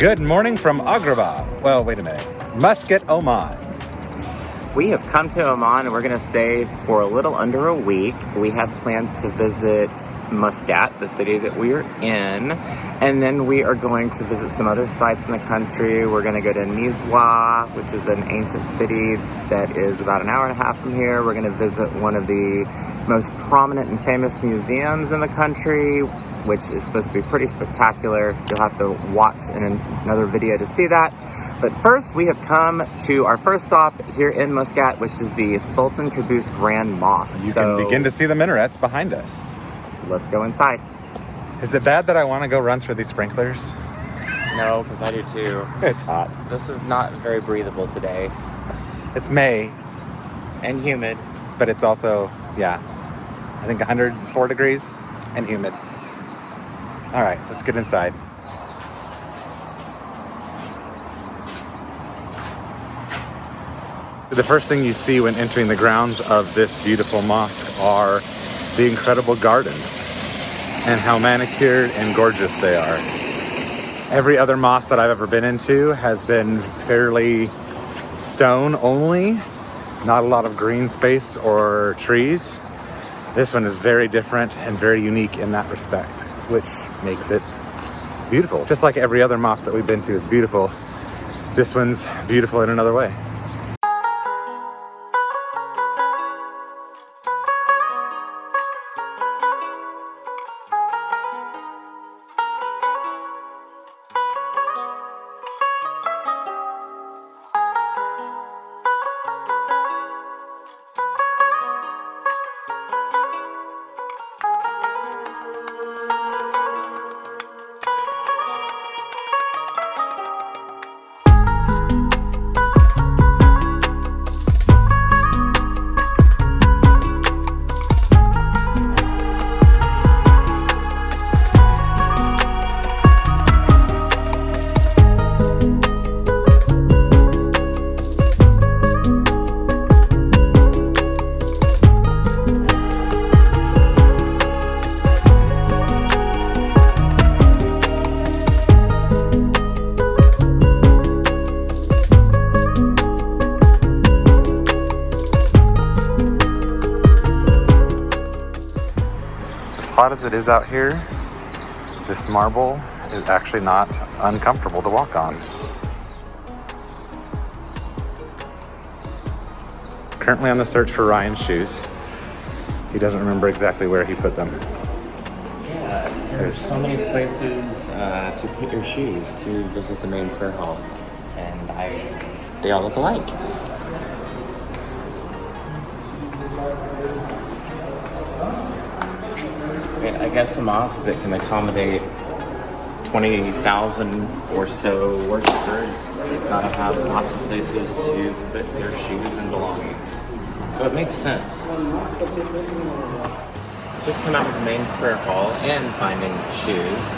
Good morning from Agrabah. Well, wait a minute. Muscat, Oman. We have come to Oman and we're going to stay for a little under a week. We have plans to visit Muscat, the city that we're in, and then we are going to visit some other sites in the country. We're going to go to Nizwa, which is an ancient city that is about an hour and a half from here. We're going to visit one of the most prominent and famous museums in the country, which is supposed to be pretty spectacular. You'll have to watch in another video to see that. But first, we have come to our first stop here in Muscat, which is the Sultan Qaboos Grand Mosque. You can begin to see the minarets behind us. Let's go inside. Is it bad that I want to go run through these sprinklers? No, because I do too. It's hot. This is not very breathable today. It's May. And humid. But it's also, yeah, I think 104 degrees and humid. All right, let's get inside. The first thing you see when entering the grounds of this beautiful mosque are the incredible gardens and how manicured and gorgeous they are. Every other mosque that I've ever been into has been fairly stone only, not a lot of green space or trees. This one is very different and very unique in that respect, which makes it beautiful. Just like every other mosque that we've been to is beautiful, this one's beautiful in another way. Hot as it is out here, this marble is actually not uncomfortable to walk on. Currently on the search for Ryan's shoes. He doesn't remember exactly where he put them. Yeah, there's so many places to put your shoes to visit the main prayer hall, and they all look alike. I guess a mosque that can accommodate 20,000 or so worshipers, they've got to have lots of places to put their shoes and belongings. So it makes sense. Just come out of the main prayer hall and finding shoes.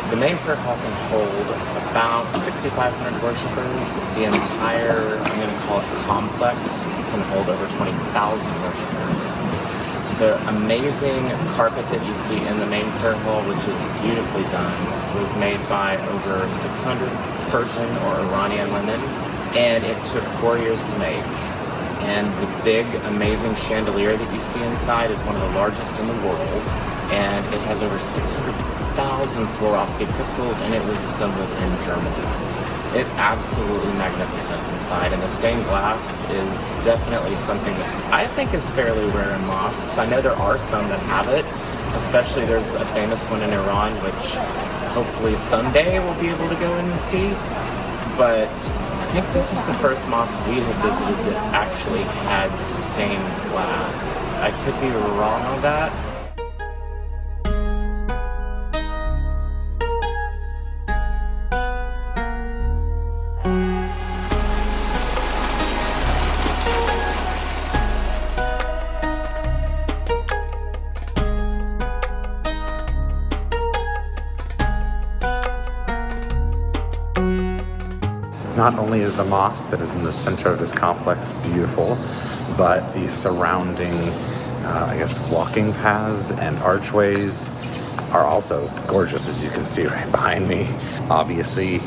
The main prayer hall can hold about 6,500 worshipers. The entire, I'm going to call it complex, can hold over 20,000 worshipers. The amazing carpet that you see in the main prayer hall, which is beautifully done, was made by over 600 Persian or Iranian women, and it took 4 years to make. And the big, amazing chandelier that you see inside is one of the largest in the world, and it has over 600,000 Swarovski crystals, and it was assembled in Germany. It's absolutely magnificent inside, and the stained glass is definitely something that I think is fairly rare in mosques. I know there are some that have it, especially there's a famous one in Iran, which hopefully someday we'll be able to go and see. But I think this is the first mosque we have visited that actually had stained glass. I could be wrong on that. Not only is the mosque that is in the center of this complex beautiful, but the surrounding, walking paths and archways are also gorgeous, as you can see right behind me. Obviously,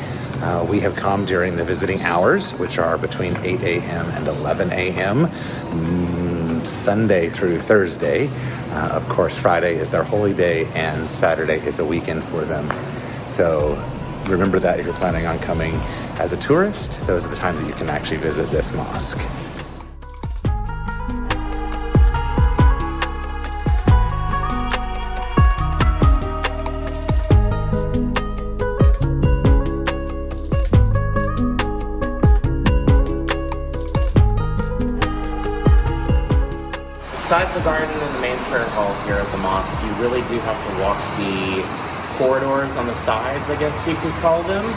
We have come during the visiting hours, which are between 8 a.m. and 11 a.m. Sunday through Thursday. Of course, Friday is their holy day and Saturday is a weekend for them. So remember that if you're planning on coming as a tourist, those are the times that you can actually visit this mosque. Besides the garden and the main prayer hall here at the mosque, you really do have to walk the corridors on the sides, I guess you could call them.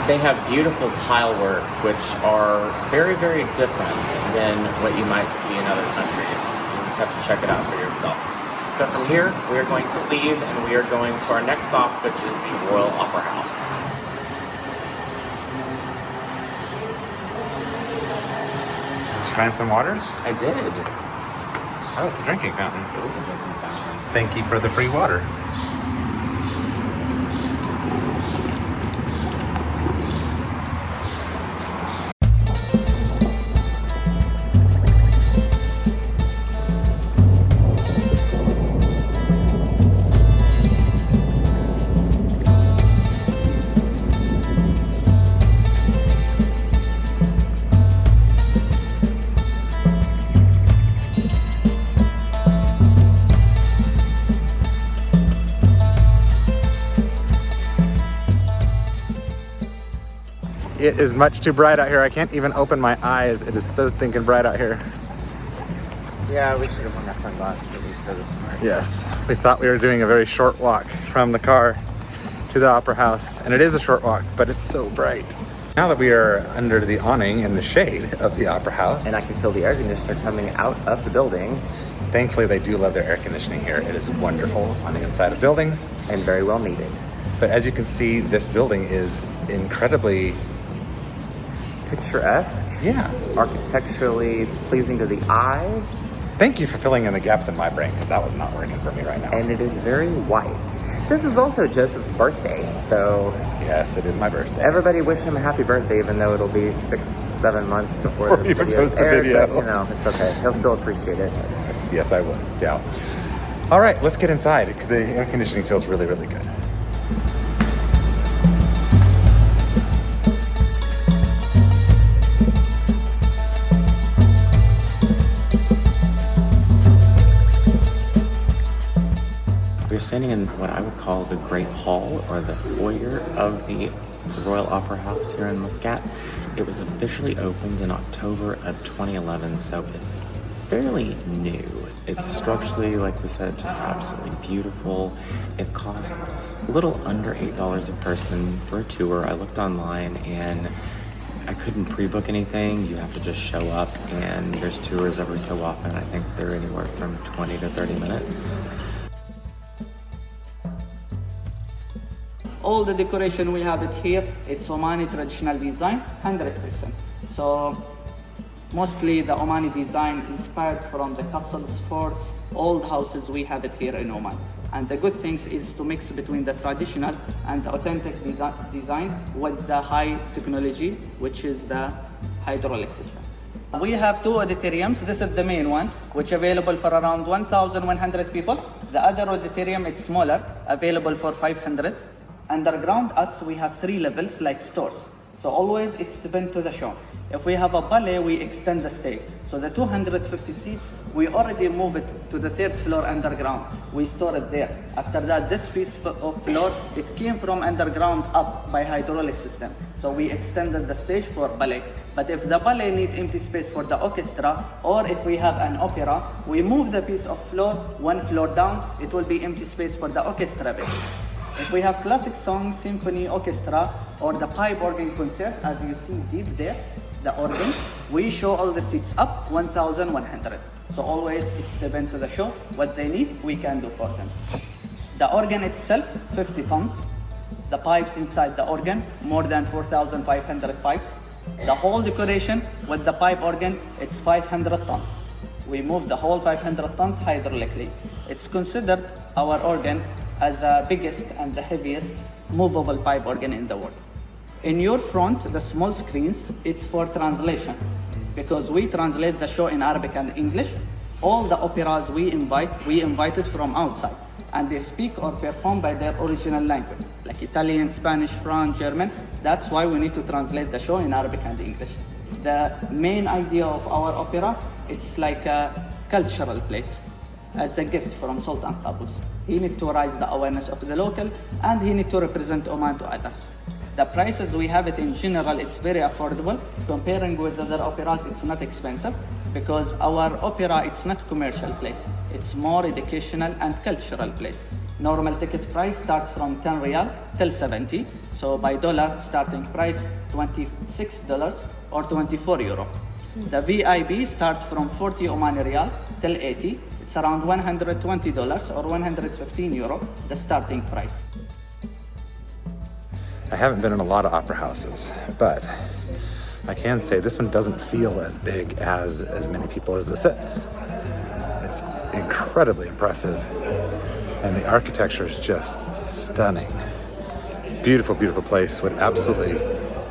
They have beautiful tile work, which are very, very different than what you might see in other countries. You just have to check it out for yourself. But from here, we are going to leave and we are going to our next stop, which is the Royal Opera House. Did you find some water? I did. Oh, it's a drinking fountain. It is a drinking fountain. Thank you for the free water. It is much too bright out here. I can't even open my eyes. It is so stinking bright out here. Yeah, we should have worn our sunglasses at least for this part. Yes, we thought we were doing a very short walk from the car to the Opera House, and it is a short walk, but it's so bright. Now that we are under the awning in the shade of the Opera House, And I can feel the air conditioner coming out of the building. thankfully they do love their air conditioning here. It is wonderful on the inside of buildings. And very well needed. But as you can see, this building is incredibly, Picturesque. yeah. Architecturally pleasing to the eye. Thank you for filling in the gaps in my brain, because that was not working for me right now. And it is very white. This is also Joseph's birthday, so Yes, it is my birthday. everybody wish him a happy birthday, even though it'll be 6-7 months before Before this you even video is post the aired, video. but you know, it's okay. He'll still appreciate it. Yes, I would. Yeah. All right, let's get inside. The air conditioning feels really, really good. We're standing in what I would call the Great Hall, or the foyer of the Royal Opera House here in Muscat. It was officially opened in October of 2011, so it's fairly new. It's structurally, like we said, just absolutely beautiful. It costs a little under $8 a person for a tour. I looked online and I couldn't pre-book anything. You have to just show up, and there's tours every so often. I think they're anywhere from 20 to 30 minutes. All the decoration we have it here, it's Omani traditional design, 100%. So mostly the Omani design inspired from the castles, forts, old houses we have it here in Oman. And the good things is to mix between the traditional and the authentic design with the high technology, which is the hydraulic system. We have 2 auditoriums. This is the main one, which available for around 1,100 people. The other auditorium, it's smaller, available for 500. Underground us, we have 3 levels like stores. So always it's depend to the show. If we have a ballet, we extend the stage. So the 250 seats, we already move it to the 3rd floor underground. We store it there. After that, this piece of floor, it came from underground up by hydraulic system. So we extended the stage for ballet. But if the ballet need empty space for the orchestra, or if we have an opera, we move the piece of floor 1 floor down, it will be empty space for the orchestra bit. If we have classic song, symphony, orchestra, or the pipe organ concert, as you see deep there, the organ, we show all the seats up 1,100. So always it's depend to the show, what they need, we can do for them. The organ itself, 50 tons. The pipes inside the organ, more than 4,500 pipes. The whole decoration with the pipe organ, it's 500 tons. We move the whole 500 tons hydraulically. It's considered our organ as the biggest and the heaviest movable pipe organ in the world. In your front, the small screens, it's for translation, because we translate the show in Arabic and English. All the operas we invited from outside, and they speak or perform by their original language, like Italian, Spanish, French, German. That's why we need to translate the show in Arabic and English. The main idea of our opera, it's like a cultural place. It's a gift from Sultan Qaboos. He needs to raise the awareness of the local, and he needs to represent Oman to others. The prices we have it in general, it's very affordable. Comparing with other operas, it's not expensive, because our opera, it's not commercial place. It's more educational and cultural place. Normal ticket price starts from 10 riyal till 70. So by dollar, starting price $26 or 24 euro. The VIP starts from 40 Omani riyal till 80. It's around $120 or 115 euro, the starting price. I haven't been in a lot of opera houses, but I can say this one doesn't feel as big as many people as it sits. It's incredibly impressive, and the architecture is just stunning. Beautiful, beautiful place. Would absolutely,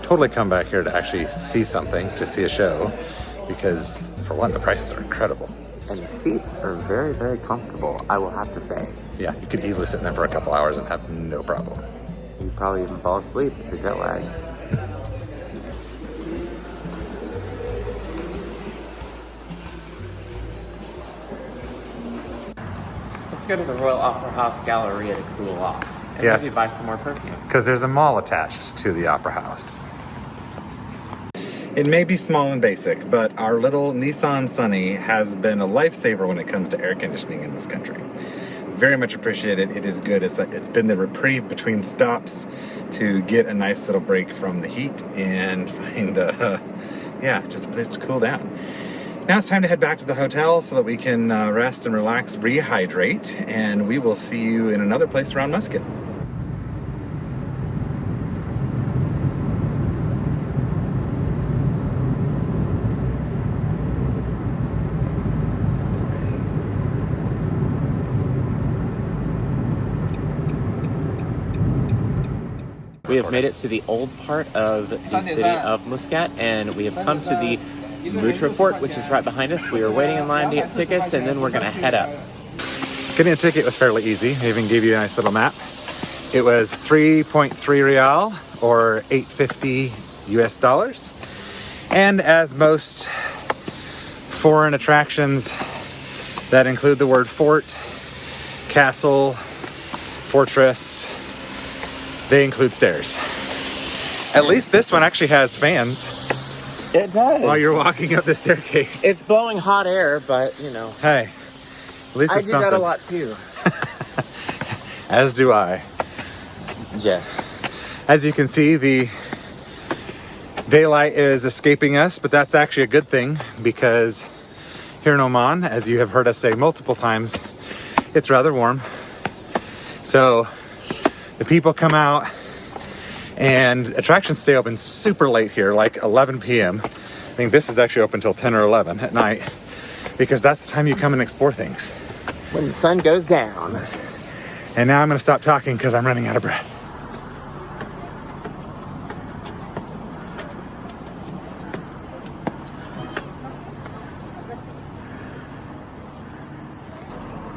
totally come back here to actually see something, to see a show, because for one, the prices are incredible. And the seats are very, very comfortable, I will have to say. Yeah, you could easily sit in there for a couple hours and have no problem. You'd probably even fall asleep if you're jet lagged. Let's go to the Royal Opera House Galleria to cool off. And Yes. maybe buy some more perfume. Because there's a mall attached to the Opera House. It may be small and basic, but our little Nissan Sunny has been a lifesaver when it comes to air conditioning in this country. Very much appreciated. It is good. It's been the reprieve between stops to get a nice little break from the heat and find just a place to cool down. Now it's time to head back to the hotel so that we can rest and relax, rehydrate, and we will see you in another place around Muscat. We have made it to the old part of the city of Muscat, and we have come to the Mutrah Fort, which is right behind us. We are waiting in line to get tickets, and then we're going to head up. Getting a ticket was fairly easy. They even gave you a nice little map. It was 3.3 real or $8.50 US. And as most foreign attractions that include the word fort, castle, fortress, they include stairs. At least this one actually has fans It does. while you're walking up the staircase. It's blowing hot air, but, you know. Hey, at least I it's do something. that a lot, too. As do I. Yes. As you can see, the daylight is escaping us, but that's actually a good thing, because here in Oman, as you have heard us say multiple times, it's rather warm. So the people come out, and attractions stay open super late here, like 11 p.m. I think this is actually open until 10 or 11 at night, because that's the time you come and explore things. When the sun goes down. And now I'm going to stop talking because I'm running out of breath.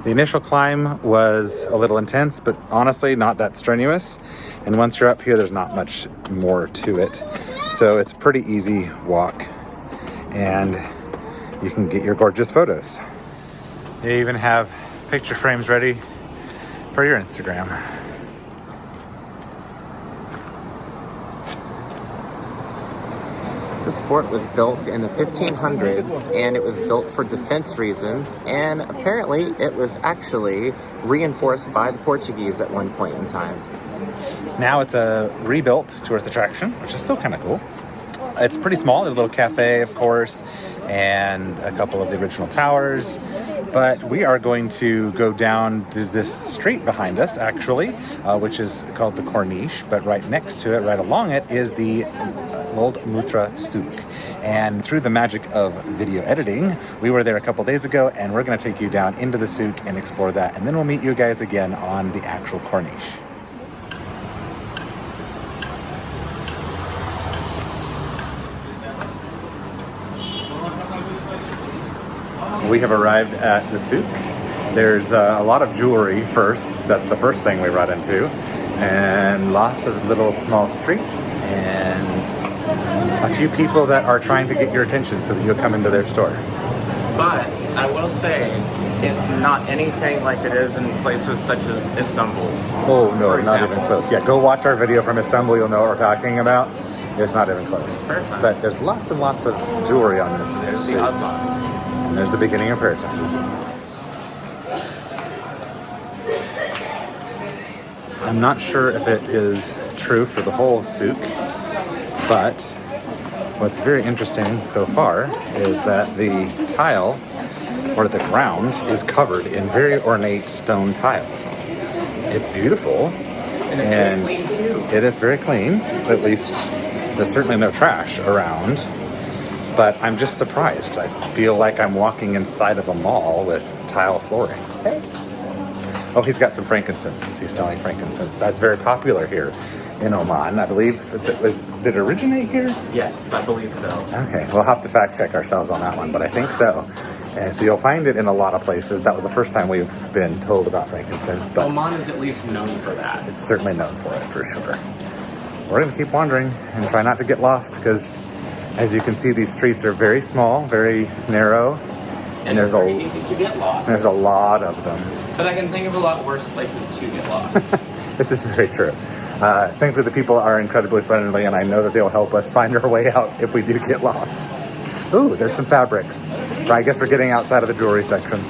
The initial climb was a little intense, but honestly not that strenuous. And once you're up here, there's not much more to it. So it's a pretty easy walk, and you can get your gorgeous photos. They even have picture frames ready for your Instagram. This fort was built in the 1500s, and it was built for defense reasons, and apparently it was actually reinforced by the Portuguese at one point in time. Now it's a rebuilt tourist attraction, which is still kind of cool. It's pretty small. There's a little cafe, of course, and a couple of the original towers. But we are going to go down to this street behind us, actually, which is called the Corniche. But right next to it, right along it, is the old Mutrah Souq. And through the magic of video editing, we were there a couple days ago, and we're going to take you down into the souk and explore that. And then we'll meet you guys again on the actual Corniche. we have arrived at the souk. There's a lot of jewelry first. That's the first thing we run into. And lots of little small streets and a few people that are trying to get your attention so that you'll come into their store. But I will say, it's not anything like it is in places such as Istanbul. Oh no, for not example. even close. Yeah, go watch our video from Istanbul, you'll know what we're talking about. It's not even close. Perfect. But there's lots and lots of jewelry on this There's street. the Azan. And there's the beginning of prayer time. I'm not sure if it is true for the whole souk, but what's very interesting so far is that the tile, or the ground, is covered in very ornate stone tiles. It's beautiful, and very clean too. it is very clean. At least there's certainly no trash around, but I'm just surprised. I feel like I'm walking inside of a mall with tile flooring. Oh, he's got some frankincense. He's selling frankincense. That's very popular here in Oman. I believe, did it originate here? Yes, I believe so. Okay, we'll have to fact check ourselves on that one, but I think so. And so you'll find it in a lot of places. That was the first time we've been told about frankincense, but Oman is at least known for that. it's certainly known for it, for sure. We're going to keep wandering and try not to get lost because, as you can see, these streets are very small, very narrow, And it's very easy to get lost. there's a lot of them. But I can think of a lot worse places to get lost. This is very true. Thankfully, the people are incredibly friendly, and I know that they'll help us find our way out if we do get lost. Ooh, there's some fabrics. I guess we're getting outside of the jewelry section.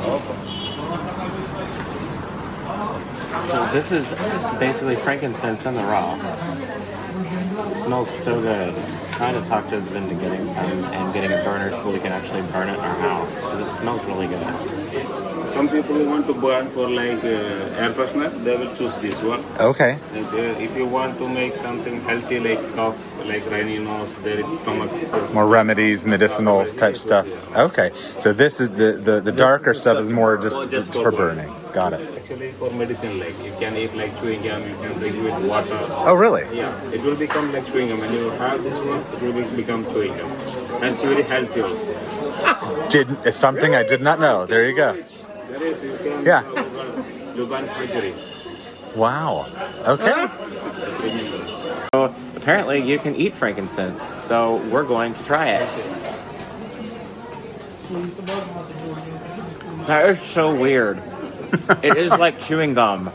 So this is basically frankincense in the raw. It smells so good. Trying to talk Joseph into getting some and getting a burner so we can actually burn it in our house because it smells really good. Some people who want to burn for like air freshener, they will choose this one. Okay. Like, if you want to make something healthy like cough, like runny nose, there is stomach. More remedies, medicinal type stuff. Okay. So this is the darker stuff is more just for burning. Got it. Actually for medicine, like you can eat like chewing gum, you can drink with water. Oh, really? Yeah, it will become like chewing gum. When you have this one, it will become chewing gum. And it's very healthy also. It's something I did not know. There you go. There is, you can Yeah. Luban Fajri. Wow. Okay. So apparently you can eat frankincense, so we're going to try it. That is so weird. It is like chewing gum.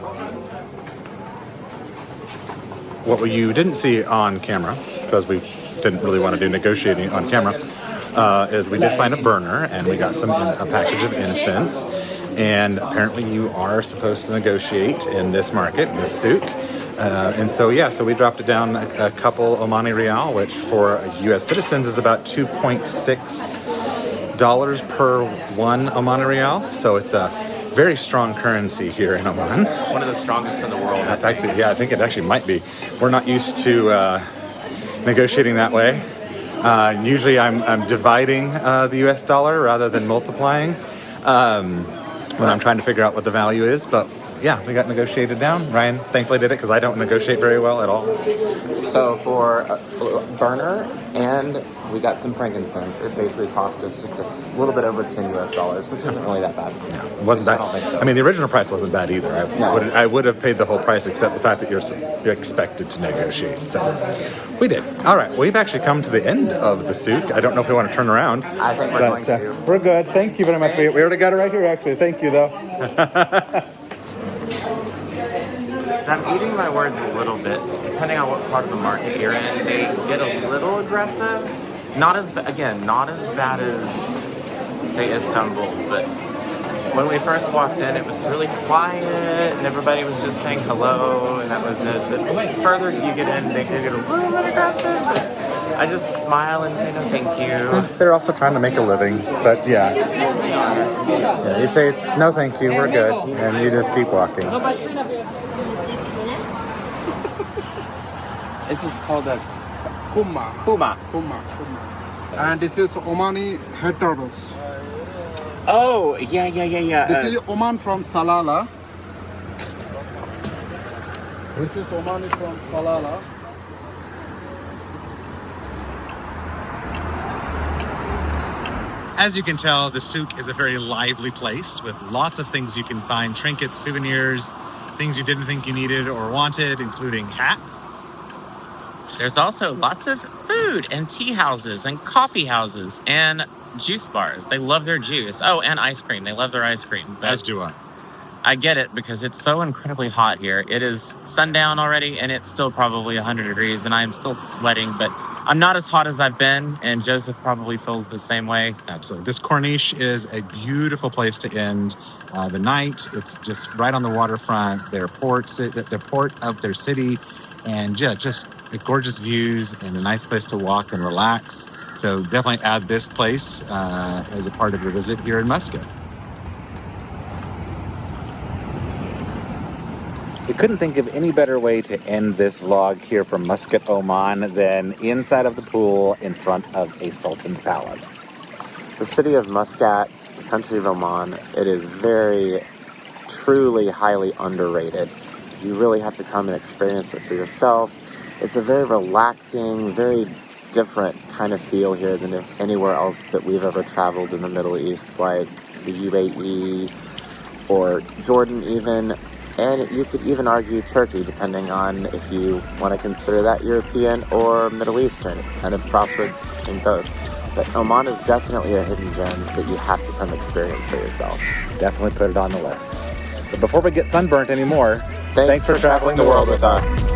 What you didn't see on camera, because we didn't really want to do negotiating on camera, is we did find a burner and we got a package of incense. And apparently you are supposed to negotiate in this market, in this souk. And so we dropped it down a couple Omani Rial, which for U.S. citizens is about $2.6 per one Omani Rial. So it's a very strong currency here in Oman. One of the strongest in the world. In fact, I think it actually might be. We're not used to negotiating that way. Usually I'm dividing the US dollar rather than multiplying when I'm trying to figure out what the value is. But yeah, we got negotiated down. Ryan thankfully did it because I don't negotiate very well at all. So for a burner and we got some frankincense, it basically cost us just a little bit over $10 US, which isn't really that bad. Yeah, wasn't that? I don't think so. I mean, the original price wasn't bad either. No. I would have paid the whole price except the fact that you're expected to negotiate. So we did. All right, we've actually come to the end of the souk. I don't know if we want to turn around. I think we're going to. We're good. Thank you very much. We already got it right here, actually. Thank you, though. I'm eating my words a little bit, depending on what part of the market you're in. They get a little aggressive. Not as bad as, say, Istanbul, but when we first walked in, it was really quiet, and everybody was just saying hello, and that was it. But the further you get in, they get a little bit aggressive, but I just smile and say no thank you. They're also trying to make a living, but yeah. You say, no thank you, we're good, and you just keep walking. This is called a Kumma. Kuma. And this is Omani head turtles. Oh, yeah. This is Oman from Salalah. This is Omani from Salalah. As you can tell, the souk is a very lively place with lots of things you can find, trinkets, souvenirs, things you didn't think you needed or wanted, including hats. There's also lots of food and tea houses and coffee houses and juice bars. They love their juice. Oh, and ice cream. They love their ice cream. But As do I. I get it because it's so incredibly hot here. It is sundown already and it's still probably 100 degrees and I'm still sweating, but I'm not as hot as I've been, and Joseph probably feels the same way. Absolutely. This Corniche is a beautiful place to end the night. It's just right on the waterfront, their port of their city, and yeah, just gorgeous views and a nice place to walk and relax. So definitely add this place as a part of your visit here in Muscat. We couldn't think of any better way to end this vlog here from Muscat, Oman than inside of the pool in front of a sultan's palace. The city of Muscat, the country of Oman, it is very, truly highly underrated. You really have to come and experience it for yourself. It's a very relaxing, very different kind of feel here than anywhere else that we've ever traveled in the Middle East, like the UAE or Jordan even. And you could even argue Turkey, depending on if you want to consider that European or Middle Eastern. It's kind of crossroads between both. But Oman is definitely a hidden gem that you have to come experience for yourself. Definitely put it on the list. But before we get sunburnt anymore, Thanks for traveling the world with us.